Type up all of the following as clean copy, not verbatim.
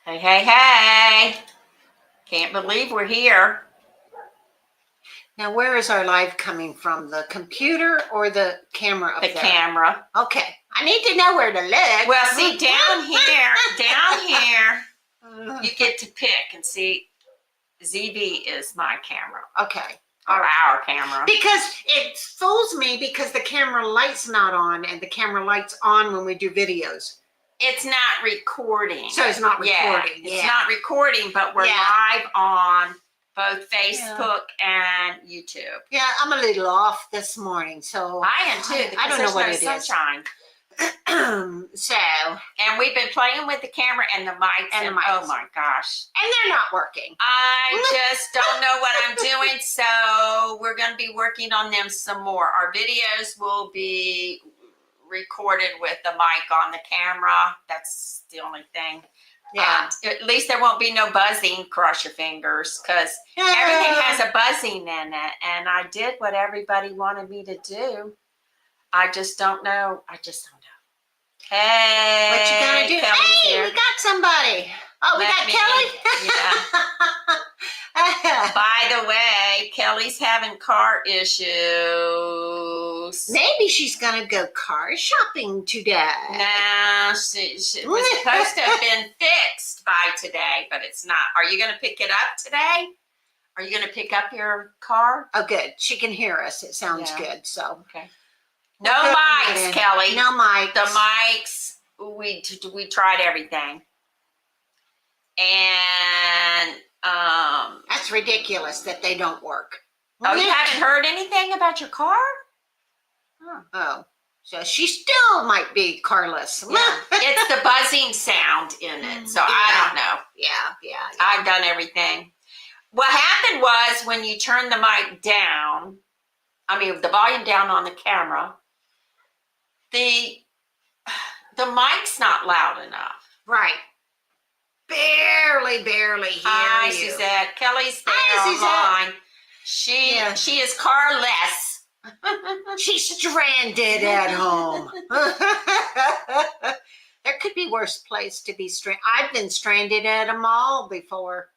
Hey, hey, hey. Can't believe we're here. Now, where is our live coming from? The computer or the camera up The there? camera. Okay. I need to know where to look. Well, see, down here, you get to pick and see. ZV is my camera. Okay. Or our camera. Because it fools me because the camera light's not on and the camera light's on when we do videos. It's not recording. So it's not recording. Yeah, it's not recording, but we're live on both Facebook and YouTube. Yeah, I'm a little off this morning, so I am too. I don't know what it sunshine. So, and we've been playing with the camera and the mics, and oh my gosh, and they're not working. I just don't know what I'm doing, so we're going to be working on them some more. Our videos will be recorded with the mic on the camera. That's the only thing. Yeah. At least there won't be no buzzing. Cross your fingers, because everything has a buzzing in it, and I did what everybody wanted me to do. I just don't know. Hey, what you gonna do? Kelly's here. We got somebody. Oh, we got Kelly? Yeah. By the way, Kelly's having car issues. Maybe she's gonna go car shopping today. No, she was supposed to have been fixed by today, but it's not. Are you gonna pick it up today? Are you gonna pick up your car? Oh, good. She can hear us. It sounds good. So okay. No mics, Kelly. No mics. The mics, we tried everything. And that's ridiculous that they don't work. Oh, you haven't heard anything about your car? Oh, so she still might be carless. Yeah. It's the buzzing sound in it, so I don't know. Yeah. I've done everything. What happened was when you turn the mic down, the volume down on the camera, the mic's not loud enough. Right. Barely hear you. Hi, Suzette. Kelly's there online. She is carless. She's stranded at home. There could be worse place to be stranded. I've been stranded at a mall before.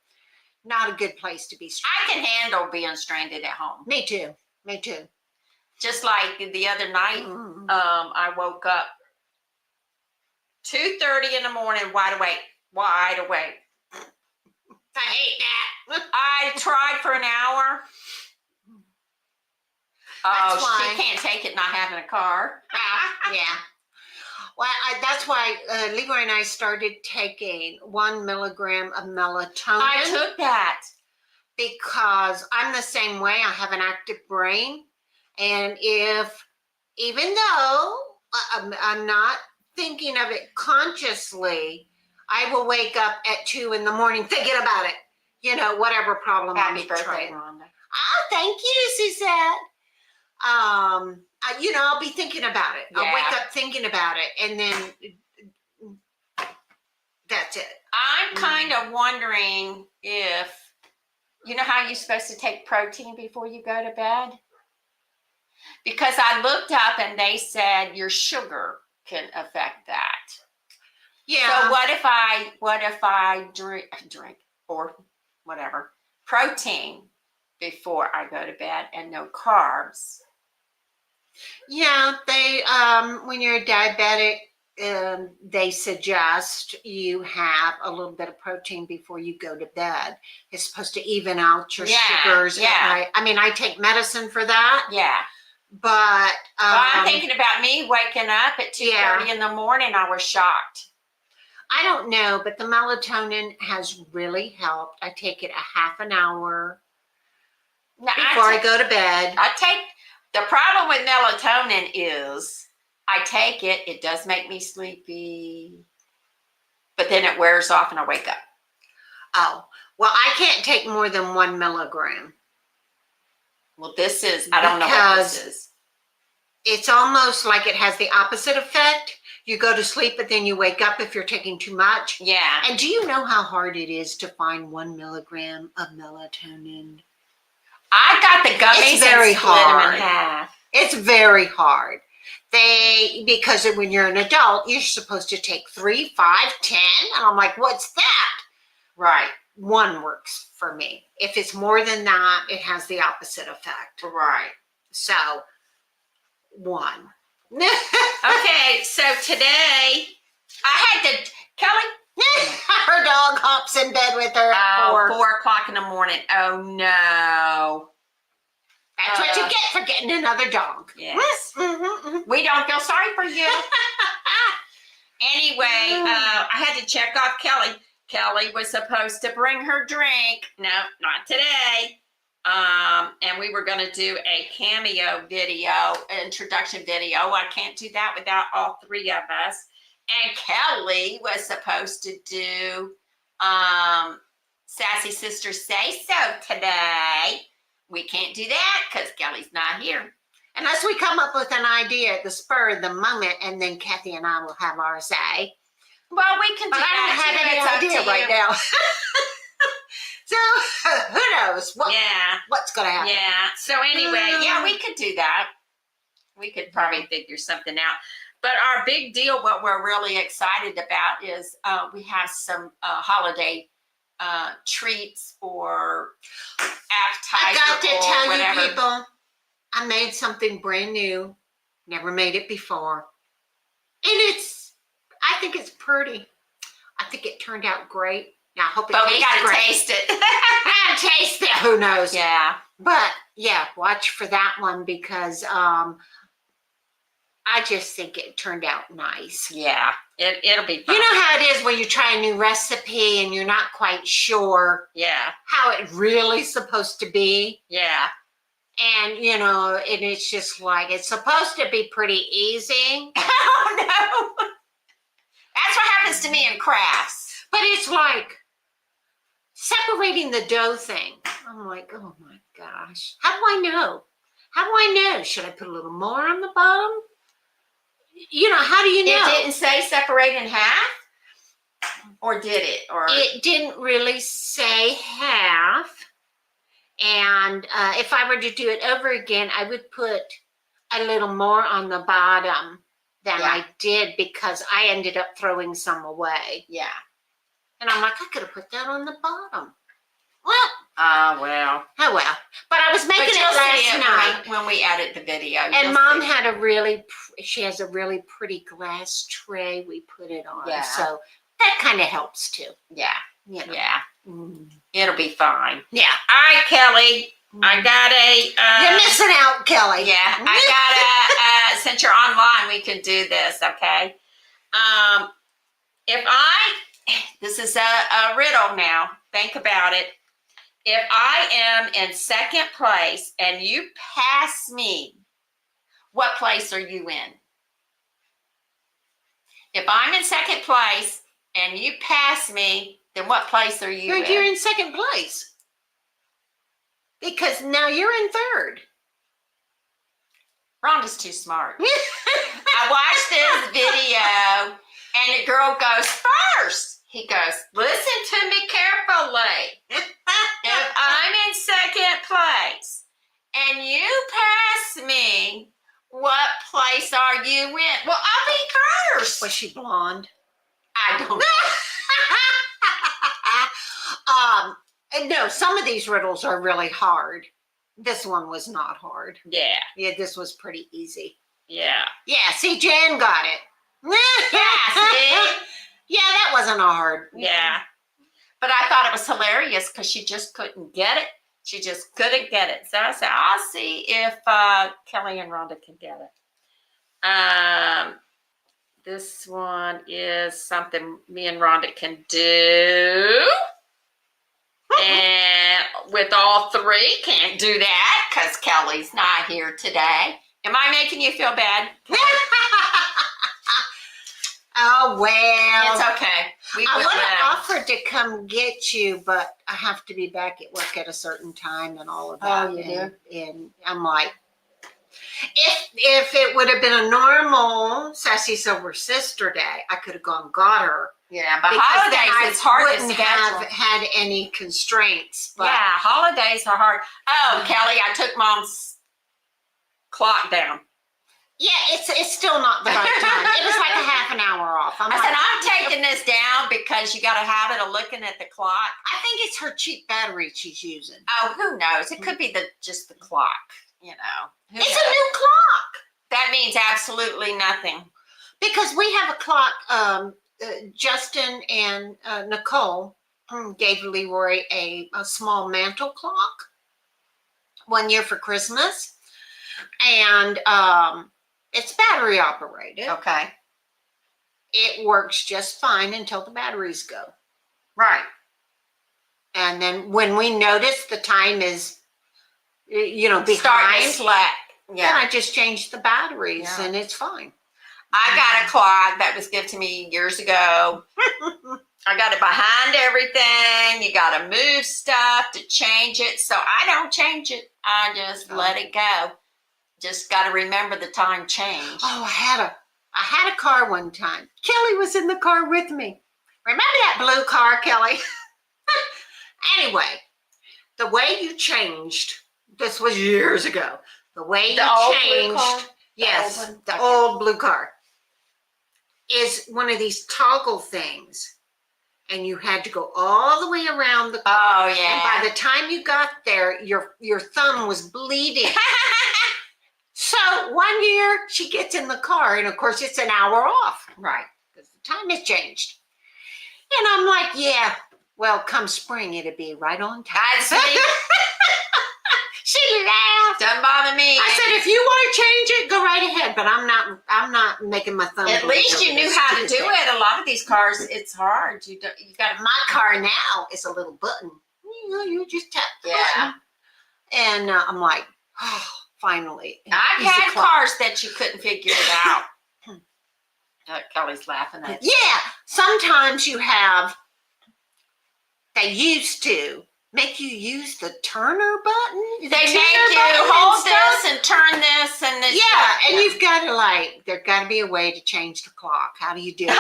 Not a good place to be stranded. I can handle being stranded at home. Me too. Just like the other night, I woke up 2:30 in the morning, wide awake. I hate that. I tried for an hour. She can't take it not having a car. Yeah. Well, that's why Leroy and I started taking 1 milligram of melatonin. I took that. Because I'm the same way. I have an active brain. And even though I'm not thinking of it consciously, I will wake up at 2 in the morning thinking about it. Whatever problem I'm trying. Rhonda. Oh, thank you, Suzette. I'll be thinking about it. I'll wake up thinking about it, and then that's it. I'm kind of wondering if, how you're supposed to take protein before you go to bed? Because I looked up and they said your sugar can affect that. Yeah. So what if I drink or whatever protein before I go to bed and no carbs? Yeah, they when you're diabetic, they suggest you have a little bit of protein before you go to bed. It's supposed to even out your sugars. Yeah. I take medicine for that. Yeah. But I'm thinking about me waking up at 2:30 in the morning. I was shocked. I don't know, but the melatonin has really helped. I take it a half an hour before I go to bed. The problem with melatonin is I take it. It does make me sleepy, but then it wears off and I wake up. Oh, well, I can't take more than 1 milligram. Well, I don't know what this is. It's almost like it has the opposite effect. You go to sleep, but then you wake up if you're taking too much. Yeah. And do you know how hard it is to find 1 milligram of melatonin? I got the gummies. It's very hard. Them in half. It's very hard. Because when you're an adult, you're supposed to take 3, 5, 10. And I'm like, what's that? Right. One works for me. If it's more than that, it has the opposite effect. Right. So, one. Okay, so today I had to, Kelly, Her dog hops in bed with her at 4. 4 o'clock in the morning. Oh no. That's what you get for getting another dog. Yes. Mm-hmm. We don't feel sorry for you. Anyway, I had to check off Kelly. Kelly was supposed to bring her drink. No, not today. And we were going to do a cameo video, introduction video. I can't do that without all 3 of us. And Kelly was supposed to do Sassy Sister Say So today. We can't do that because Kelly's not here. Unless we come up with an idea at the spur of the moment, and then Kathy and I will have our say. Well, we can do But I don't that have too. any It's up idea to right you. now. So who knows what's going to happen? Yeah. So anyway, yeah, we could do that. We could probably figure something out. But our big deal, what we're really excited about is we have some holiday treats or I appetizer got to or tell whatever. you, people, I made something brand new. Never made it before. And I think it's pretty. I think it turned out great. Now, I hope it But we tastes got to great. taste it. I taste it. Who knows? Yeah. But yeah, watch for that one because I just think it turned out nice. Yeah. It'll be fun. You know how it is when you try a new recipe and you're not quite sure Yeah. how it really's supposed to be. Yeah. And, and it's just like, it's supposed to be pretty easy. Oh, no. That's what happens to me in crafts. But it's like separating the dough thing. I'm like, oh my gosh. How do I know? How do I know? Should I put a little more on the bottom? How do you know? It didn't say separate in half? Or did it? Or It didn't really say half. And if I were to do it over again, I would put a little more on the bottom than I did because I ended up throwing some away. Yeah. And I'm like, I could have put that on the bottom. Well. Well. Oh, well. But I was making it last night. When we edit the video. And Mom had she has a really pretty glass tray we put it on. Yeah. So that kind of helps too. Yeah. Yeah. Mm. It'll be fine. Yeah. All right, Kelly. I got a... You're missing out, Kelly. Yeah. I got a... since you're online, we can do this, okay? This is a riddle now. Think about it. If I am in second place and you pass me, what place are you in? If I'm in second place and you pass me, then what place are you in? You're in second place. Because now you're in third. Rhonda's too smart. I watched this video and the girl goes first. He goes, listen to me carefully. If I'm in second place and you pass me, what place are you in? Well, I'll be first. Was she blonde? I don't know. No, some of these riddles are really hard. This one was not hard. Yeah. Yeah, this was pretty easy. Yeah. Yeah, see, Jan got it. Yeah, see? Yeah, that wasn't hard. Yeah. But I thought it was hilarious because she just couldn't get it. She just couldn't get it. So I said, I'll see if Kelly and Rhonda can get it. This one is something me and Rhonda can do. And with all 3, can't do that because Kelly's not here today. Am I making you feel bad? Oh, well. It's okay. I would have offered to come get you, but I have to be back at work at a certain time and all of that. Oh, you do? And I'm like, if it would have been a normal Sassy Silver Sister Day, I could have gone and got her. Yeah, but Because then holidays is hard to wouldn't schedule. have had any constraints. But Yeah, holidays are hard. Oh, Kelly, I took Mom's clock down. Yeah, it's still not the right time. It was like a half an hour off. I said, I'm taking this down because you got a habit of looking at the clock. I think it's her cheap battery she's using. Oh, who knows? It could be just the clock, you know. Who It's knows? a new clock. That means absolutely nothing. Because we have a clock, Justin and Nicole gave Leroy a small mantle clock one year for Christmas. And it's battery operated. Okay. It works just fine until the batteries go. Right. And then when we notice the time is, Starting to behind, slack. then Yeah. I just change the batteries Yeah. and it's fine. I got a clock that was given to me years ago. I got it behind everything. You got to move stuff to change it. So I don't change it. I just let it go. Just got to remember the time change. Oh, I had a car one time. Kelly was in the car with me. Remember that blue car, Kelly? Anyway, the way you changed, this was years ago. The way The you old changed, blue car? yes, old one? the Okay. old blue car, is one of these toggle things. And you had to go all the way around the car. Oh, yeah. And by the time you got there, your thumb was bleeding. So one year she gets in the car, and of course it's an hour off, Right. because the time has changed. And I'm like, yeah, well, come spring it'll be right on time. That's me. She laughed. Doesn't bother me. I said, if you want to change it, go right ahead. But I'm not making my thumb. At bleed least over you knew this how to do stupid thing. it. A lot of these cars, it's hard. You got to. My car now is a little button. You just tap the Yeah. button. And I'm like, oh, finally. I've Easy had clock. cars that you couldn't figure it out. Kelly's laughing at you. Yeah, sometimes you have, they used to make you use the turner button. They The make turner you button hold and stuff. this and turn this and this. Yeah, and you've got to there's got to be a way to change the clock. How do you do it?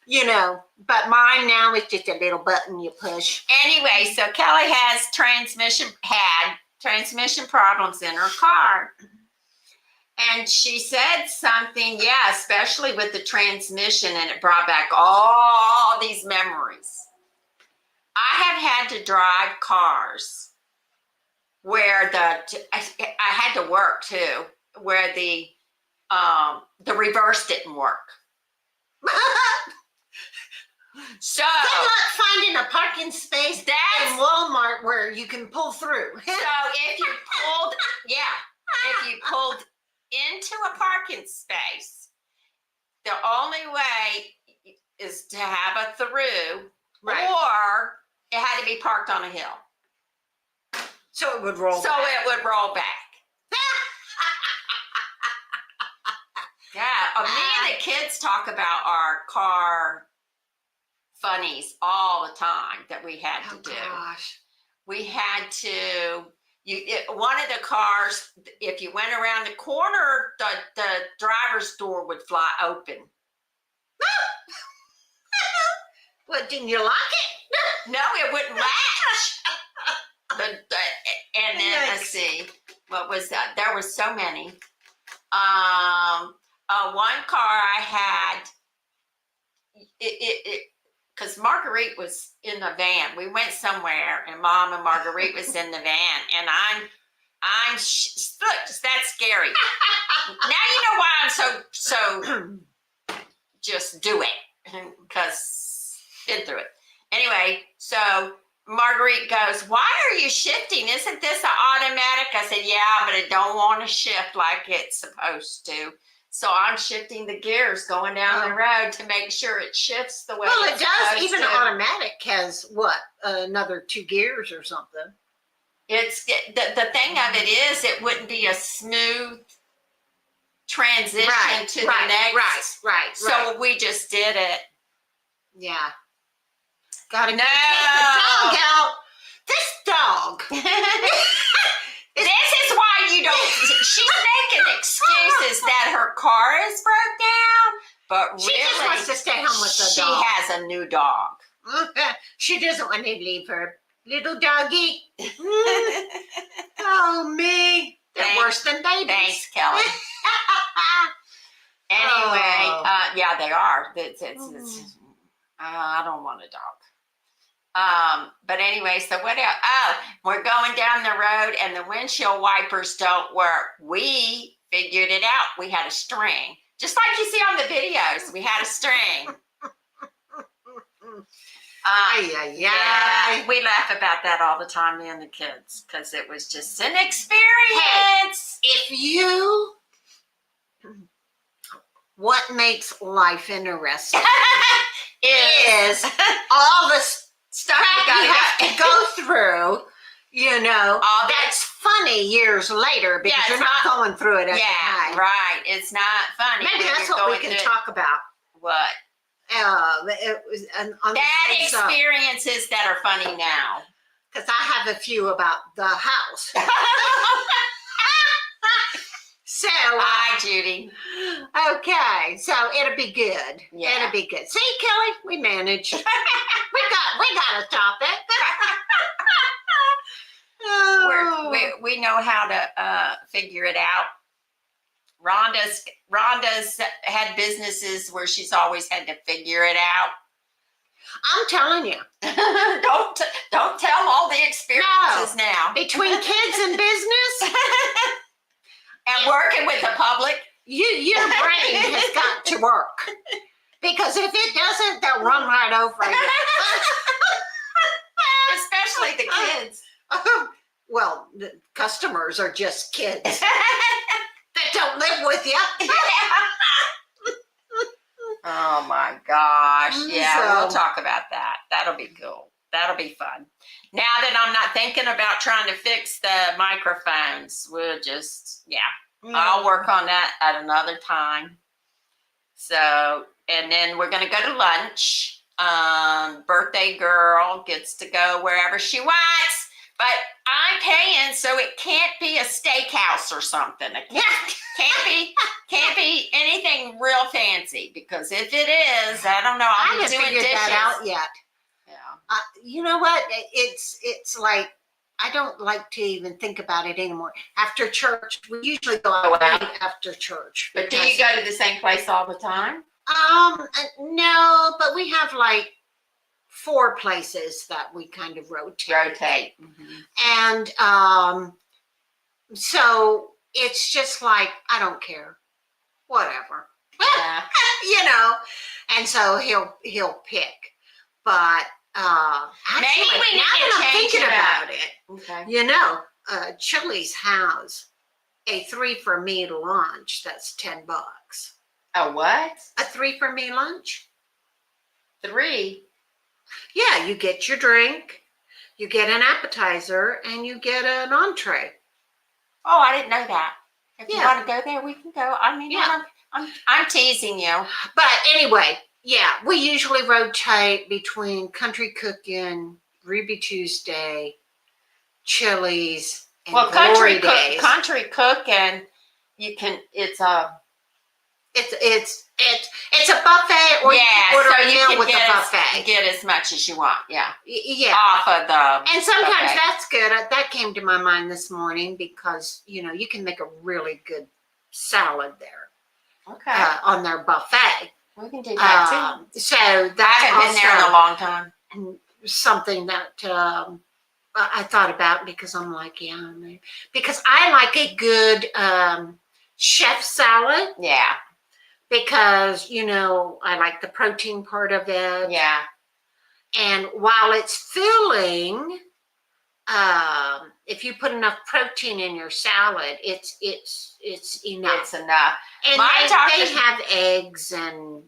Yeah. But mine now is just a little button you push. Anyway, so Kelly had transmission problems in her car. And she said something, yeah, especially with the transmission, and it brought back all these memories. I have had to drive cars where I had to work too, where the reverse didn't work. So Good luck finding a parking space in that's Walmart where you can pull through. so if you pulled into a parking space, the only way is to have a through, Right. or it had to be parked on a hill. So it would roll So back. it would roll back. Yeah, me and the kids talk about our car funnies all the time that we had to Oh, do. gosh. We had to. One of the cars, if you went around the corner, the driver's door would fly open. What, didn't you like it? No, it wouldn't latch. And then let's see, what was that? There were so many. One car I had, because Marguerite was in the van. We went somewhere, and Mom and Marguerite was in the van, and look, that's scary. Now you know why I'm so just do it, because been through it. Anyway, so Marguerite goes, "Why are you shifting? Isn't this an automatic?" I said, "Yeah, but it don't want to shift like it's supposed to. So I'm shifting the gears going down the road to make sure it shifts the way Well, it's it does. supposed Even to." automatic has what? Another 2 gears or something. It's the thing of it is, it wouldn't be a smooth transition to the next. Right. So we just did it. Yeah. Gotta No. take the dog out. This dog. This is why you don't. She's making excuses that her car is broke down, but She just really, wants to stay home with the she dog. has a new dog. She doesn't want to leave her little doggy. Oh, me. They're Thanks. worse than babies. Thanks, Kelly. Anyway, Oh. yeah, they are. I don't want a dog. But anyway, so what else? Oh, we're going down the road and the windshield wipers don't work. We figured it out. We had a string, just like you see on the videos. We had a string. Yeah, we laugh about that all the time, me and the kids, because it was just an experience. What makes life interesting is all the stuff crap you have to go through. All that's funny years later because Yeah, you're it's not going through it at the yeah, time. right. It's not funny. Maybe when that's you're what we going can through- talk about. What? It was on Bad experiences that are funny now. because I have a few about the house. So, Hi, Judy. okay, so it'll be good. Yeah. It'll be good. See, Kelly, we managed. we got a topic. Oh. We know how to figure it out. Rhonda's had businesses where she's always had to figure it out. I'm telling you, don't tell all the experiences now. between kids and business And working with the public. your brain has got to work. Because if it doesn't, they'll run right over you. Especially the kids. Well, the customers are just kids that don't live with you. Oh my gosh. Yeah, we'll So- talk about that. That'll be cool. That'll be fun. Now that I'm not thinking about trying to fix the microphones, we'll just, I'll work on that at another time. So, and then we're going to go to lunch. Birthday girl gets to go wherever she wants, but I'm paying, so it can't be a steakhouse or something. It can't be anything real fancy, because if it is, I don't know. I I'll be haven't doing figured dishes. that out yet. Yeah. You know what? It's like I don't like to even think about it anymore. After church, we usually go out after church. But do you go to the same place all the time? No, but we have like 4 places that we kind of rotate. And so it's just like, I don't care, whatever, Yeah. and so he'll pick, but actually, Maybe we need now to that I'm change thinking it up. about it, Okay. Chili's has a 3 for me lunch that's $10. A what? A 3 for me lunch. 3? Yeah, you get your drink, you get an appetizer, and you get an entree. Oh, I didn't know that. If you Yeah. want to go there, we can go. I mean, Yeah. I'm teasing you. But anyway, yeah, we usually rotate between Country Cooking, Ruby Tuesday, Chili's, and Well, Glory Days. country cook, and you can. It's a It's a buffet, or you can order a meal with a buffet. get as much as you want. Yeah, Yeah. off of the. And sometimes buffet. that's good. That came to my mind this morning because, you can make a really good salad there Okay, on their buffet. we can do that too. So I that's haven't been there in a long time. something that I thought about because I'm like, because I like a good chef salad Yeah, because, I like the protein part of it. yeah. And while it's filling, if you put enough protein in your salad, it's enough. It's enough. And My they doctor- have eggs and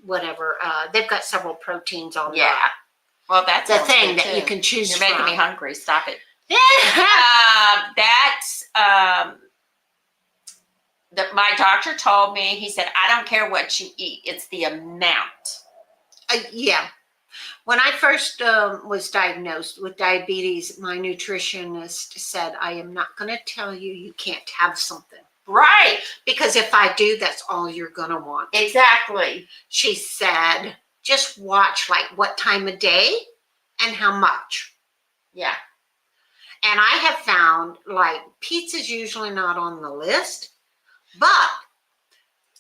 whatever. They've got several proteins on Yeah. Well, that's the thing that you can choose You're from. making me hungry. Stop it. Yeah. That's my doctor told me. He said, I don't care what you eat. It's the amount. Yeah. When I first was diagnosed with diabetes, my nutritionist said, I am not going to tell you you can't have something. Right. Because if I do, that's all you're going to want. Exactly. She said, just watch like what time of day and how much. Yeah. And I have found like pizza's usually not on the list, but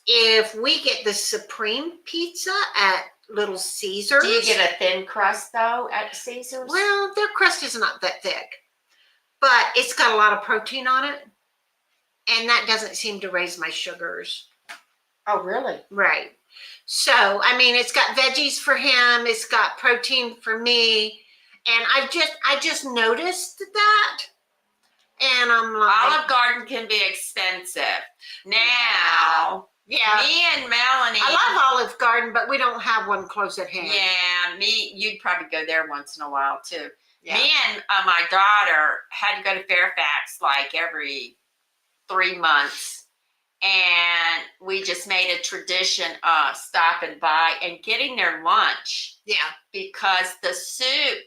if we get the supreme pizza at Little Caesars. Do you get a thin crust though at Caesar's? Well, their crust is not that thick, but it's got a lot of protein on it. And that doesn't seem to raise my sugars. Oh, really? Right. So, I mean, it's got veggies for him. It's got protein for me. And I just noticed that. And I'm like. Olive Garden can be expensive. Now, Yeah. me and Melanie. I love Olive Garden, but we don't have one close at hand. Yeah, you'd probably go there once in a while too. Yeah. Me and my daughter had to go to Fairfax like every 3 months. And we just made a tradition of stopping by and getting their lunch. Yeah. Because the soup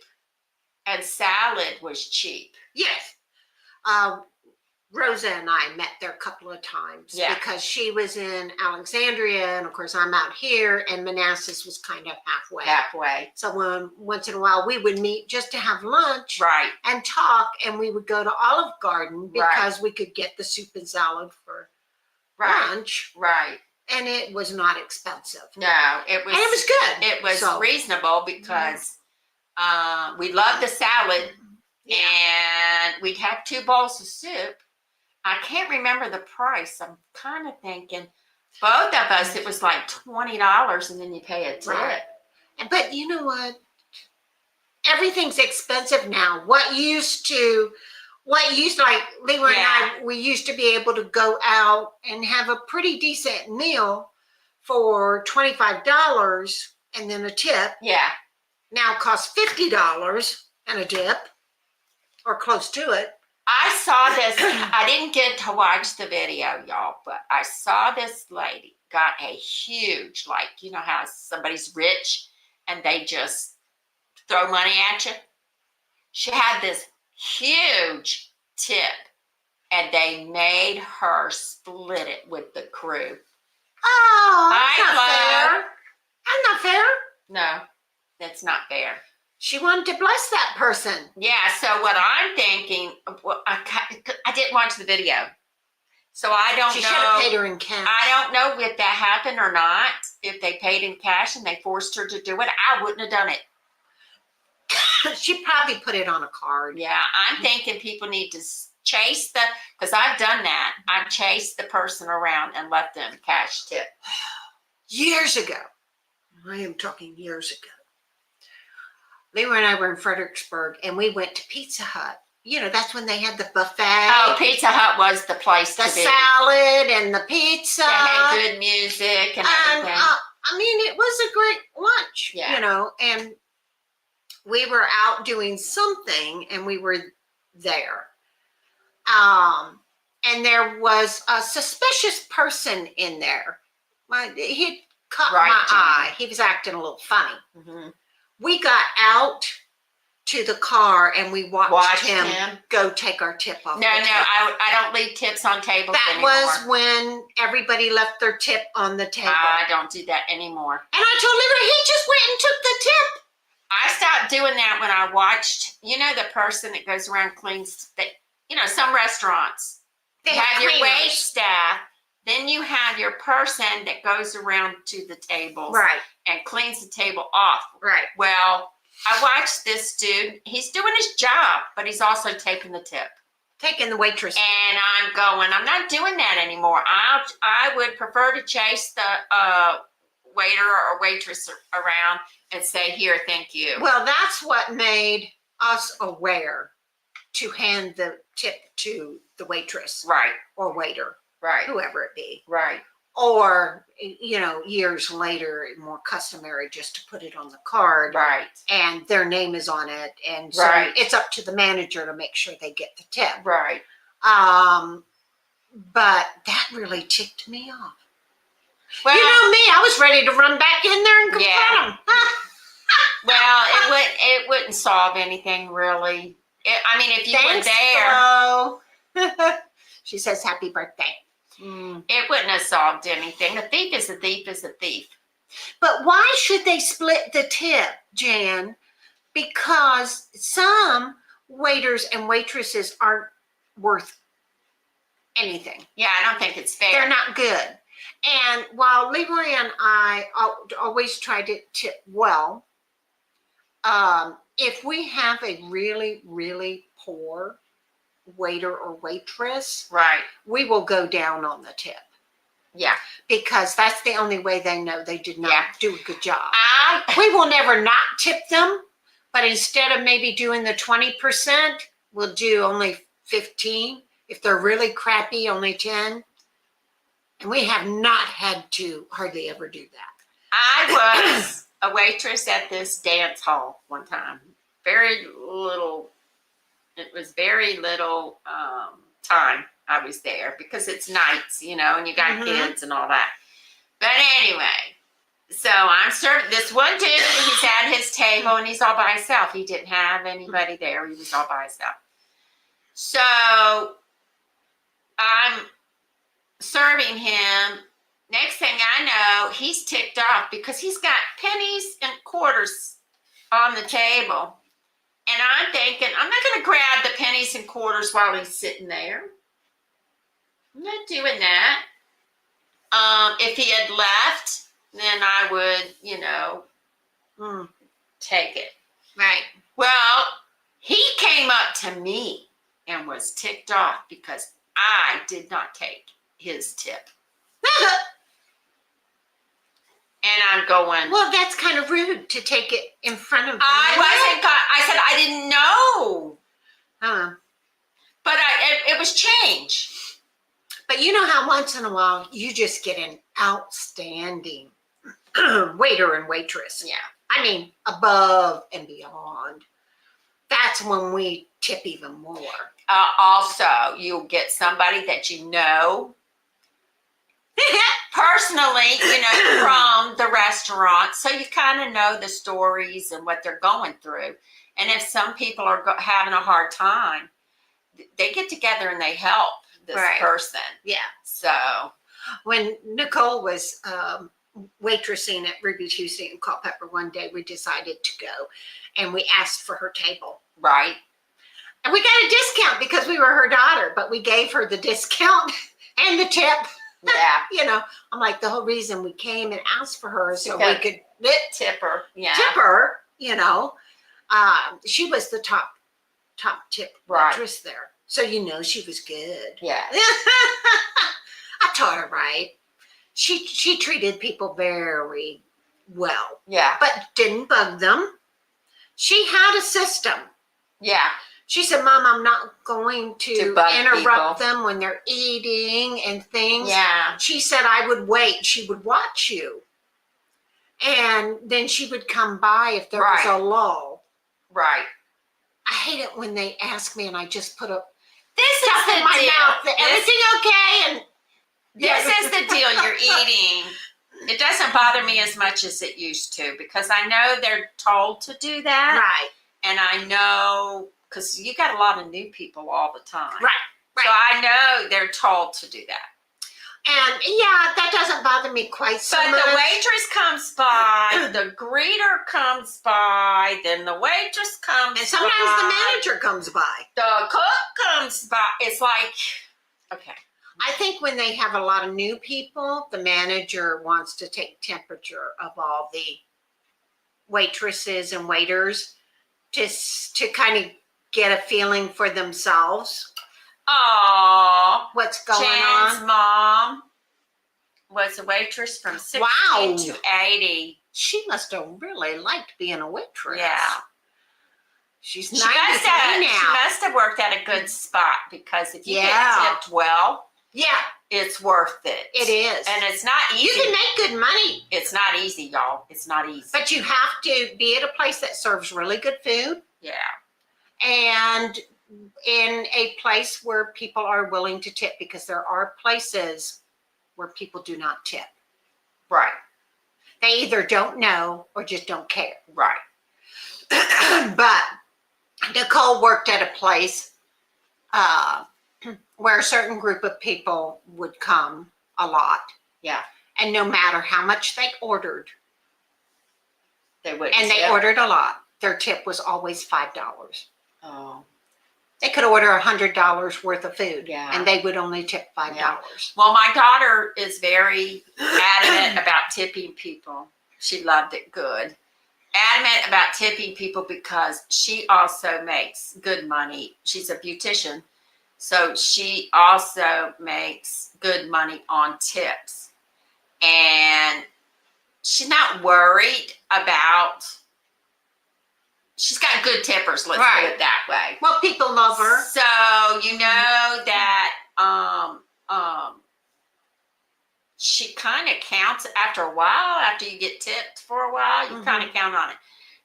and salad was cheap. Yes. Rosa and I met there a couple of times. Yeah. Because she was in Alexandria, and of course I'm out here, and Manassas was kind of halfway. Halfway. So once in a while we would meet just to have lunch. Right. And talk, and we would go to Olive Garden because we could get the soup and salad for lunch. Right. And it was not expensive. No, it was. And it was good. It was reasonable because we loved the salad, and we'd have 2 bowls of soup. I can't remember the price. I'm kind of thinking both of us, it was like $20, and then you pay a tip. Right. But you know what? Everything's expensive now. What used like Leroy and I, we used to be able to go out and have a pretty decent meal for $25 and then a tip. Yeah. Now it costs $50 and a tip, or close to it. I saw this. I didn't get to watch the video, y'all, but I saw this lady got a huge, like, you know how somebody's rich and they just throw money at you? She had this huge tip, and they made her split it with the crew. Oh, that's not fair. That's not fair. No, that's not fair. She wanted to bless that person. Yeah, so what I'm thinking, well, I didn't watch the video, so I don't know. She should have paid her in cash. I don't know if that happened or not, if they paid in cash and they forced her to do it. I wouldn't have done it. She probably put it on a card. Yeah, I'm thinking people need to chase because I've done that. I've chased the person around and left them cash tip. Years ago. I am talking years ago. Leroy and I were in Fredericksburg, and we went to Pizza Hut. You know, that's when they had the buffet. Oh, Pizza Hut was the place to be. The salad and the pizza. They had good music and everything. I mean, it was a great lunch, you know, and we were out doing something, and we were there. And there was a suspicious person in there. He caught my eye. He was acting a little funny. Mm-hmm. We got out to the car, and we watched him go take our tip off. No, I don't leave tips on tables anymore. That was when everybody left their tip on the table. I don't do that anymore. And I told Leroy, he just went and took the tip. I stopped doing that when I watched, you know, the person that goes around cleans, some restaurants. They have your wait staff. Then you have your person that goes around to the tables. Right. And cleans the table off. Right. Well, I watched this dude. He's doing his job, but he's also taking the tip. Taking the waitress. And I'm not doing that anymore. I would prefer to chase the waiter or waitress around and say, here, thank you. Well, that's what made us aware to hand the tip to the waitress. Right. Or waiter. Right. Whoever it be. Right. Or, years later, more customary just to put it on the card. Right. And their name is on it. And so it's up to the manager to make sure they get the tip. Right. But that really ticked me off. Well, you know me, I was ready to run back in there and confront him. Well, it wouldn't solve anything really. If you were there. She says, happy birthday. It wouldn't have solved anything. A thief is a thief is a thief. But why should they split the tip, Jan? Because some waiters and waitresses aren't worth anything. Yeah, I don't think it's fair. They're not good. And while Leroy and I always try to tip well, if we have a really, really poor waiter or waitress, Right. we will go down on the tip Yeah. because that's the only way they know they did not Yeah. do a good job. I We will never not tip them, but instead of maybe doing the 20%, we'll do only 15. If they're really crappy, only 10. And we have not had to hardly ever do that. I was a waitress at this dance hall one time. Very little. It was very little time I was there because it's nights, you know, and you got Mhm. kids and all that. But anyway, so I'm serving this one dude. He's at his table and he's all by himself. He didn't have anybody there. He was all by himself. So I'm serving him. Next thing I know, he's ticked off because he's got pennies and quarters on the table. And I'm thinking, I'm not going to grab the pennies and quarters while he's sitting there. I'm not doing that. If he had left, then I would, you know, take it. Right. Well, he came up to me and was ticked off because I did not take his tip. And I'm going, Well, that's kind of rude to take it in front of them. I said, I didn't know. Huh. But it was change. But you know how once in a while you just get an outstanding waiter and waitress. Yeah. I mean, above and beyond. That's when we tip even more. Also, you'll get somebody that you know personally, you know, from the restaurant. So you kind of know the stories and what they're going through. And if some people are having a hard time, they get together and they help this Right. person. Yeah. So When Nicole was waitressing at Ruby Tuesday and Culpeper one day, we decided to go and we asked for her table. right. And we got a discount because we were her daughter, but we gave her the discount and the tip. Yeah. You know, I'm like, the whole reason we came and asked for her is so we Because- could Tipper. Yeah. tip her, you know. She was the top tip Right. waitress there. So you know she was good. Yeah. I taught her right. She treated people very well, Yeah. but didn't bug them. She had a system. Yeah. She said, Mom, I'm not going to bug interrupt people. them when they're eating and things. Yeah. She said I would wait. She would watch you. And then she would come by if there was Right. a lull. Right. I hate it when they ask me and I just put up This stuff is in the my deal. mouth. Everything okay? And This is the deal. You're eating. It doesn't bother me as much as it used to because I know they're told to do that. right. And I know because you got a lot of new people all the time. Right. So I know they're told to do that. And yeah, that doesn't bother me quite so But much. the waitress comes by, the greeter comes by, then the waitress comes And sometimes by, the manager comes by. the cook comes by. It's like, okay. I think when they have a lot of new people, the manager wants to take temperature of all the waitresses and waiters to kind of get a feeling for themselves Aww. what's going Jan's on. mom was a waitress from 16 Wow. to 80. She must have really liked being a waitress. Yeah. She's She 93 now. must have worked at a good spot because if you Yeah. get tipped well, Yeah, it's worth it. it is. And it's not easy. You can make good money, It's not easy, y'all. It's not easy. but you have to be at a place that serves really good food Yeah. and in a place where people are willing to tip, because there are places where people do not tip. Right. They either don't know or just don't care. Right. But Nicole worked at a place where a certain group of people would come a lot. Yeah. And no matter how much they ordered, They would. and they ordered a lot, their tip was always $5. Oh. They could order $100 worth of food, Yeah. and they would only tip $5. Well, my daughter is very adamant about tipping people. She loved it good. Adamant about tipping people because she also makes good money. She's a beautician, so she also makes good money on tips. And she's not worried about, she's got good tippers, let's put it that way. Well, people love her. So you know that she kind of counts after a while. After you get tipped for a while, you kind of count on it.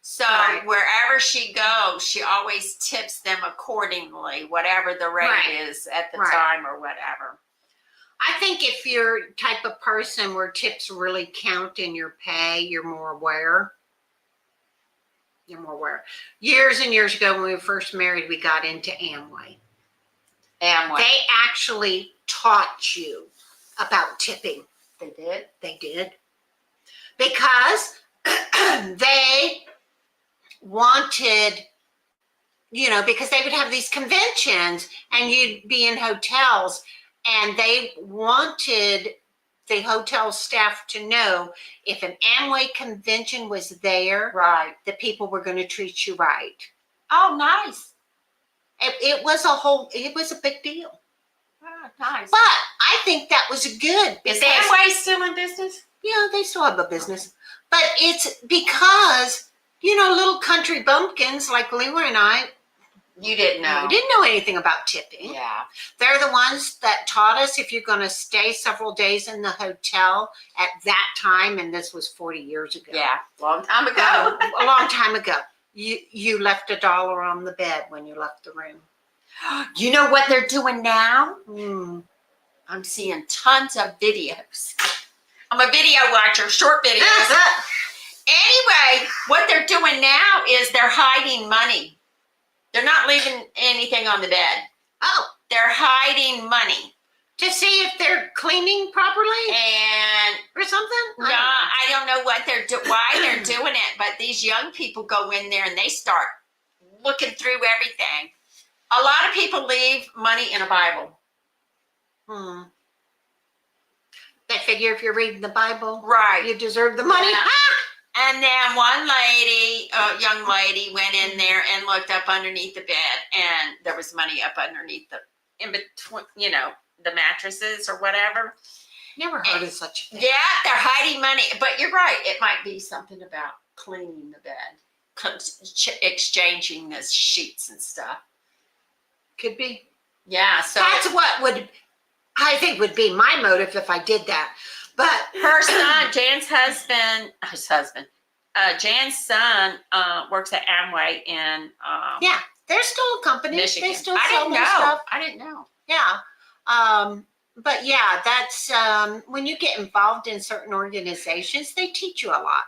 So wherever she goes, she always tips them accordingly, whatever the rate is at the time or whatever. I think if you're type of person where tips really count in your pay, you're more aware. You're more aware. Years and years ago, when we were first married, we got into Amway. They actually taught you about tipping. They did? They did. Because they wanted, because they would have these conventions and you'd be in hotels, and they wanted the hotel staff to know if an Amway convention was there, the people were going to treat you right. Oh, nice. It was a big deal. Oh, nice. But I think that was good. Is Amway still in business? Yeah, they still have a business. But it's because, little country bumpkins like Lewa and I, you didn't know. We didn't know anything about tipping. Yeah. They're the ones that taught us if you're going to stay several days in the hotel at that time, and this was 40 years ago. Yeah, long time ago. A long time ago. You left $1 on the bed when you left the room. You know what they're doing now? I'm seeing tons of videos. I'm a video watcher, short videos. Anyway, what they're doing now is they're hiding money. They're not leaving anything on the bed. Oh. They're hiding money. To see if they're cleaning properly? Or something? I don't know what why they're doing it, but these young people go in there and they start looking through everything. A lot of people leave money in a Bible. They figure if you're reading the Bible, you deserve the money. Yeah. And then one lady, young lady, went in there and looked up underneath the bed, and there was money up underneath in between, the mattresses or whatever. Never heard of such a thing. Yeah, they're hiding money. But you're right. It might be something about cleaning the bed, exchanging the sheets and stuff. Could be. Yeah. So that's what I think would be my motive if I did that. But her son, Jan's son works at Amway in they're still a company. Michigan. They still sell their stuff. I didn't know. Yeah. But yeah, that's when you get involved in certain organizations, they teach you a lot.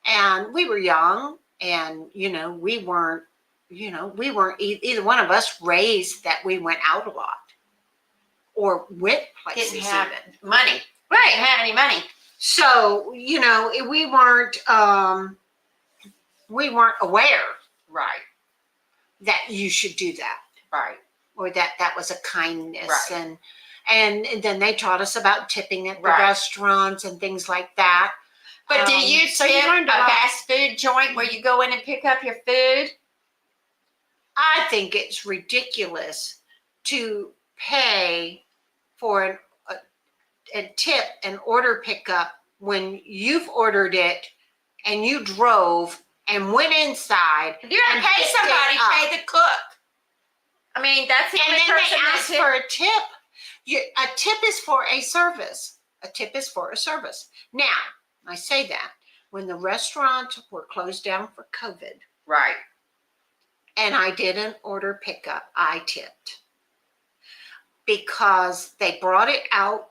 And we were young, and we weren't either one of us raised that we went out a lot or went places. Didn't have money. Right, didn't have any money. So, we weren't aware, that you should do that, or that was a kindness, and then they taught us about tipping at the restaurants and things like that. But do you tip a fast food joint where you go in and pick up your food? I think it's ridiculous to pay for a tip and order pickup when you've ordered it and you drove and went inside. If you're gonna pay somebody, pay the cook. I mean, that's the only person. And then they ask for a tip. A tip is for a service. A tip is for a service. Now, I say that when the restaurants were closed down for COVID. And I didn't order pickup, I tipped. Because they brought it out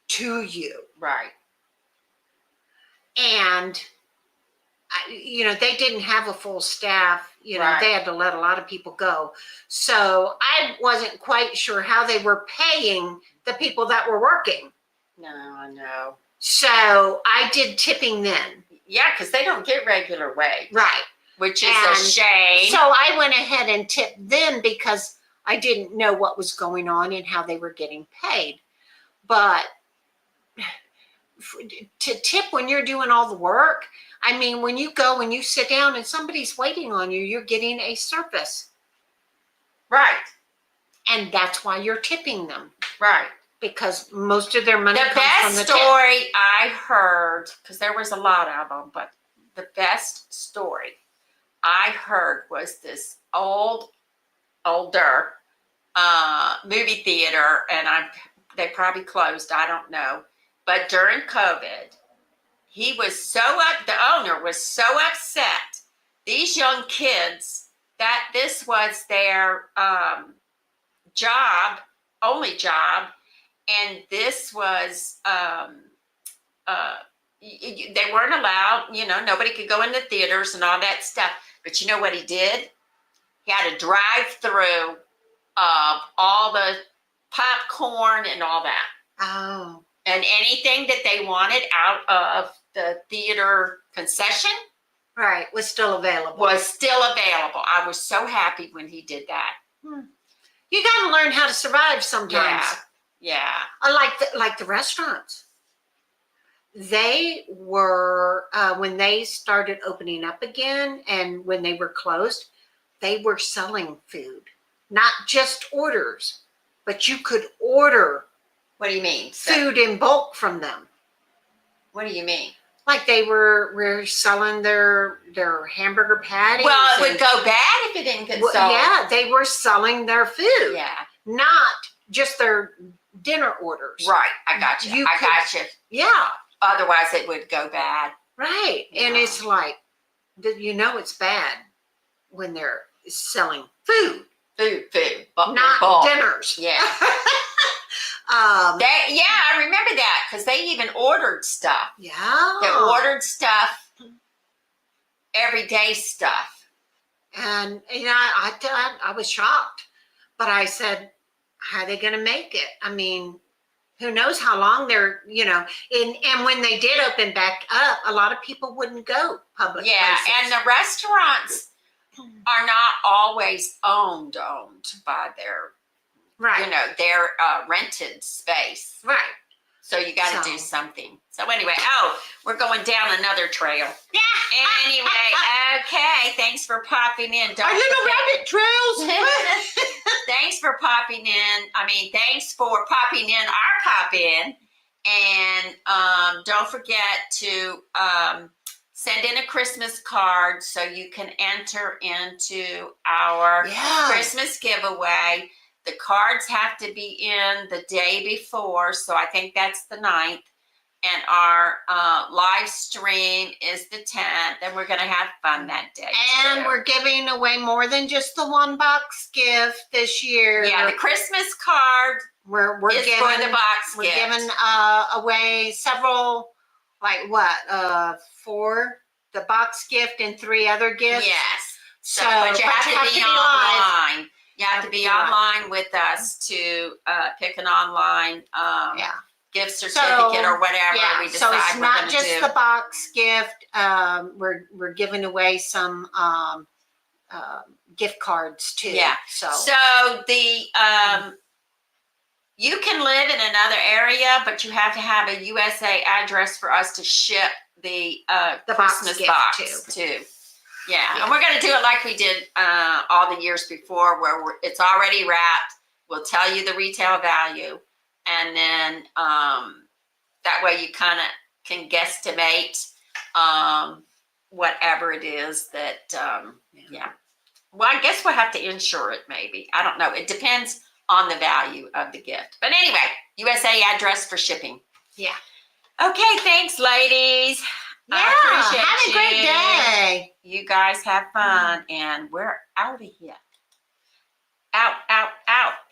to you. And, they didn't have a full staff. They had to let a lot of people go. So I wasn't quite sure how they were paying the people that were working. No, I know. So I did tipping then. Yeah, because they don't get regular wage. Right. Which is a shame. So I went ahead and tipped them because I didn't know what was going on and how they were getting paid. But to tip when you're doing all the work, I mean, when you go and you sit down and somebody's waiting on you, you're getting a service. Right. And that's why you're tipping them, Right. because most of their money The comes best from the tip. story I heard, because there was a lot of them, but the best story I heard was this older movie theater, and they probably closed, I don't know. But during COVID, he was the owner was so upset. These young kids, that this was their only job, and this was they weren't allowed, nobody could go in the theaters and all that stuff. But you know what he did? He had a drive-through of all the popcorn and all that. Oh. And anything that they wanted out of the theater concession Right, was still available. was still available. I was so happy when he did that. You got to learn how to survive sometimes. Yeah. Like the restaurants. They were, when they started opening up again and when they were closed, they were selling food. Not just orders, but you could order What do you mean? food in bulk from them. What do you mean? Like they were selling their hamburger patties. Well, it would go bad if it didn't get sold. Yeah, they were selling their food. Yeah. Not just their dinner orders. Right. I got you. I got you. Yeah. Otherwise, it would go bad. Right. Yeah. And it's like, it's bad when they're selling food. Food. Not bulk. dinners. Yeah. I remember that because they even ordered stuff. Yeah. They ordered stuff, everyday stuff. And, I was shocked. But I said, how are they going to make it? I mean, who knows how long they're, and when they did open back up, a lot of people wouldn't go public Yeah, places. and the restaurants are not always owned by their, right. their rented space. Right. So you got to do something. So anyway, we're going down another trail. Yeah. Anyway, okay. Thanks for popping in. Our little rabbit trails. Thanks for popping in. Thanks for popping in our pop in. And don't forget to send in a Christmas card so you can enter into our Christmas giveaway. The cards have to be in the day before, so I think that's the 9th. And our live stream is the 10th, and we're going to have fun that day. And we're giving away more than just the one box gift this year. Yeah, the Christmas card we're is giving, for the box we're gift. giving away several, 4, the box gift and 3 other gifts. Yes. So, but you have to be online. live. You have to be online with us to pick an online gift certificate or whatever we decide so it's we're not going to just do. the box gift. We're giving away some gift cards too. Yeah. So the you can live in another area, but you have to have a USA address for us to ship the Christmas box too. Yeah, and we're going to do it like we did all the years before, where it's already wrapped. We'll tell you the retail value, and then that way you kind of can guesstimate whatever it is that, Well, I guess we'll have to insure it maybe. I don't know. It depends on the value of the gift. But anyway, USA address for shipping. Yeah. Okay, thanks, ladies. Yeah, I appreciate have a great day. You guys have fun, and we're out of here. Out, out, out.